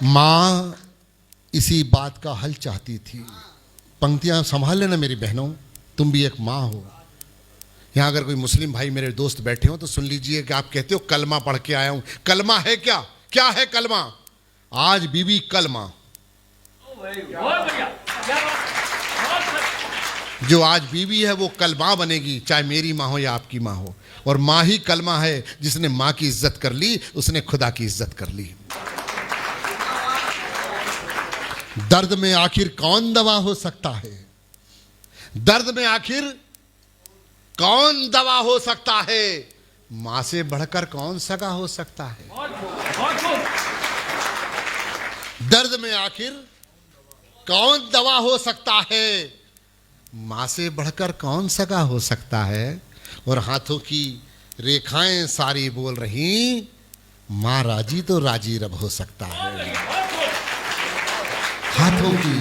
माँ इसी बात का हल चाहती थी। पंक्तियां संभाल लेना मेरी बहनों, तुम भी एक माँ हो। यहाँ अगर कोई मुस्लिम भाई मेरे दोस्त बैठे हो तो सुन लीजिए कि आप कहते हो कलमा पढ़ के आया हूं। कलमा है क्या? क्या है कलमा? आज बीबी कल माँ। जो आज बीवी है वो कल माँ बनेगी, चाहे मेरी माँ हो या आपकी माँ हो। और माँ ही कलमा है। जिसने माँ की इज्जत कर ली उसने खुदा की इज्जत कर ली। दर्द में आखिर कौन दवा हो सकता है? दर्द में आखिर कौन दवा हो सकता है? मां से बढ़कर कौन सगा हो सकता है? दर्द में आखिर कौन दवा हो सकता है? मां से बढ़कर कौन सगा हो सकता है? और हाथों की रेखाएं सारी बोल रही, मां राजी तो राजी रब हो सकता है। हाथों की,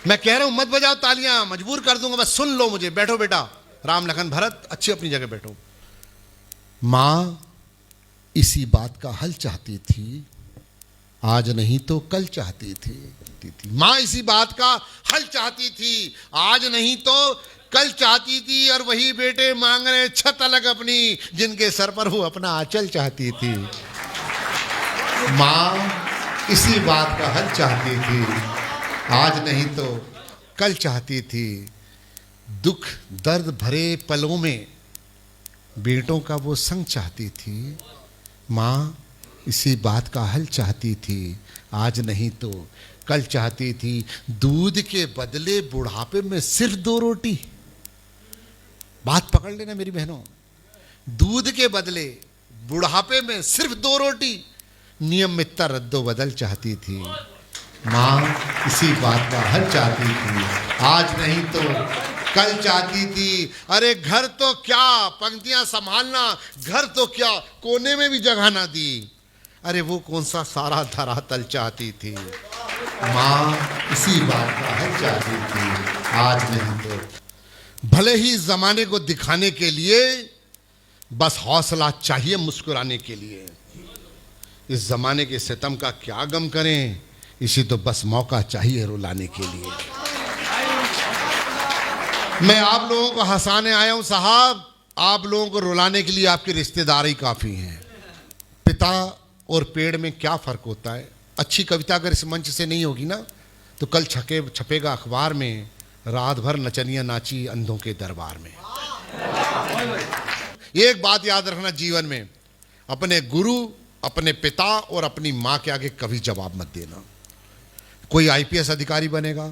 मैं कह रहा हूं मत बजाओ तालियां, मजबूर कर दूंगा, बस सुन लो मुझे। बैठो बेटा, राम लखन भरत अच्छी अपनी जगह बैठो। मां इसी बात का हल चाहती थी, आज नहीं तो कल चाहती थी। मां इसी बात का हल चाहती थी, आज नहीं तो कल चाहती थी। और वही बेटे मांग रहे छत अलग अपनी, जिनके सर पर वो अपना आंचल चाहती थी। मां इसी बात का हल चाहती थी, आज नहीं तो कल चाहती थी। दुख दर्द भरे पलों में बेटों का वो संग चाहती थी। मां इसी बात का हल चाहती थी, आज नहीं तो कल चाहती थी। दूध के बदले बुढ़ापे में सिर्फ 2 रोटी। बात पकड़ लेना मेरी बहनों, दूध के बदले बुढ़ापे में सिर्फ 2 रोटी। नियमितता रद्दो बदल चाहती थी। मां इसी बात का हल चाहती थी, आज नहीं तो कल चाहती थी। अरे घर तो क्या, पंक्तियां संभालना, घर तो क्या कोने में भी जगह ना दी। अरे वो कौन सा सारा धरातल चाहती थी। मां इसी बात का हल चाहती थी, आज नहीं तो। भले ही जमाने को दिखाने के लिए बस हौसला चाहिए मुस्कुराने के लिए। इस जमाने के सितम का क्या गम करें, इसी तो बस मौका चाहिए रुलाने के लिए। मैं आप लोगों को हंसाने आया हूं साहब, आप लोगों को रुलाने के लिए आपके रिश्तेदार ही काफी हैं। पिता और पेड़ में क्या फर्क होता है? अच्छी कविता अगर इस मंच से नहीं होगी ना तो कल छपेगा अखबार में, रात भर नचनिया नाची अंधों के दरबार में। एक बात याद रखना जीवन में, अपने गुरु, अपने पिता और अपनी मां के आगे कभी जवाब मत देना। कोई आईपीएस अधिकारी बनेगा,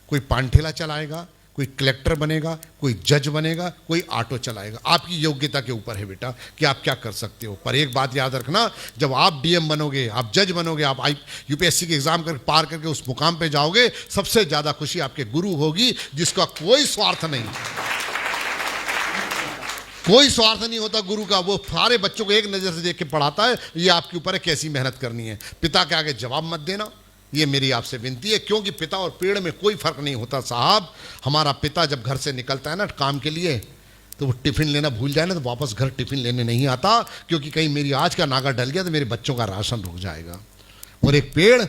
कोई पानठेला चलाएगा, कोई कलेक्टर बनेगा, कोई जज बनेगा, कोई ऑटो चलाएगा। आपकी योग्यता के ऊपर है बेटा कि आप क्या कर सकते हो। पर एक बात याद रखना, जब आप डीएम बनोगे, आप जज बनोगे, आप यूपीएससी के एग्जाम कर पार करके उस मुकाम पे जाओगे, सबसे ज्यादा खुशी आपके गुरु होगी, जिसका कोई स्वार्थ नहीं, कोई स्वार्थ नहीं होता गुरु का। वो सारे बच्चों को एक नजर से देख के पढ़ाता है। ये आपके ऊपर है कैसी मेहनत करनी है। पिता के आगे जवाब मत देना, ये मेरी आपसे विनती है, क्योंकि पिता और पेड़ में कोई फर्क नहीं होता साहब। हमारा पिता जब घर से निकलता है ना काम के लिए, तो वो टिफिन लेना भूल जाए ना तो वापस घर टिफिन लेने नहीं आता, क्योंकि कहीं मेरी आज का नागा डल गया तो मेरे बच्चों का राशन रुक जाएगा। और एक पेड़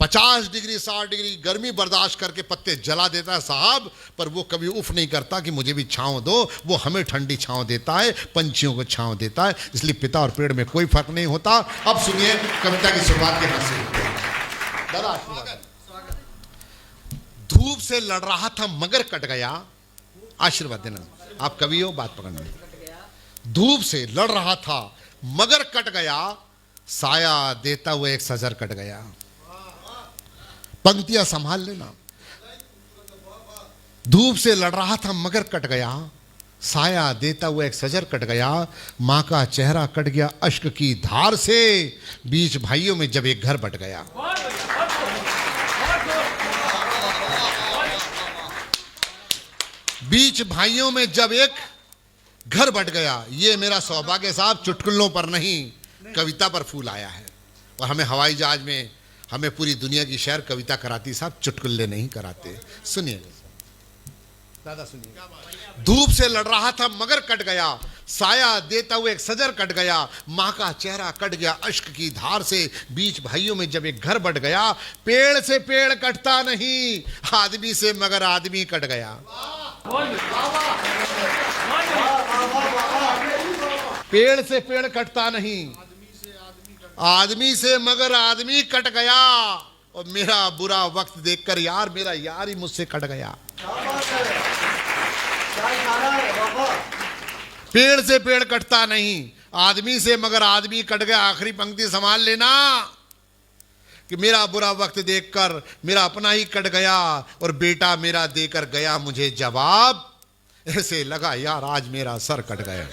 50 डिग्री 60 डिग्री गर्मी बर्दाश्त करके पत्ते जला देता है साहब, पर वो कभी उफ नहीं करता कि मुझे भी छांव दो। वो हमें ठंडी छांव देता है, पंछियों को छांव देता है। इसलिए पिता और पेड़ में कोई फर्क नहीं होता। अब सुनिए कविता की शुरुआत के हाथ से। धूप से लड़ रहा था मगर कट गया, आशीर्वाद देना, आप कवि हो, बात पकड़ना। धूप से लड़ रहा था मगर कट गया, साया देता हुआ एक सजर कट गया। पंक्तियां संभाल लेना। धूप से लड़ रहा था मगर कट गया, साया देता हुआ एक सजर कट गया। मां का चेहरा कट गया अश्क की धार से, बीच भाइयों में जब एक घर बट गया। बीच भाइयों में जब एक घर बट गया। ये मेरा सौभाग्य साहब, चुटकुलों पर नहीं कविता पर फूल आया है। और हमें हवाई जहाज में हमें पूरी दुनिया की शहर कविता कराती साहब, चुटकुले नहीं कराते। सुनिए दादा, सुनिए। धूप से लड़ रहा था मगर कट गया, साया देता हुए एक सजर कट गया, माँ का चेहरा कट गया अश्क की धार से। बीच भाइयों में जब एक घर बढ़ गया, पेड़ से पेड़ कटता नहीं, आदमी से मगर आदमी कट गया। पेड़ से पेड़ कटता नहीं, आदमी से मगर आदमी कट गया। और मेरा बुरा वक्त देखकर यार, मेरा यार ही मुझसे कट गया। पेड़ से पेड़ कटता नहीं, आदमी से मगर आदमी कट गया। आखिरी पंक्ति संभाल लेना कि मेरा बुरा वक्त देखकर मेरा अपना ही कट गया, और बेटा मेरा देकर गया मुझे जवाब, ऐसे लगा यार आज मेरा सर कट गया।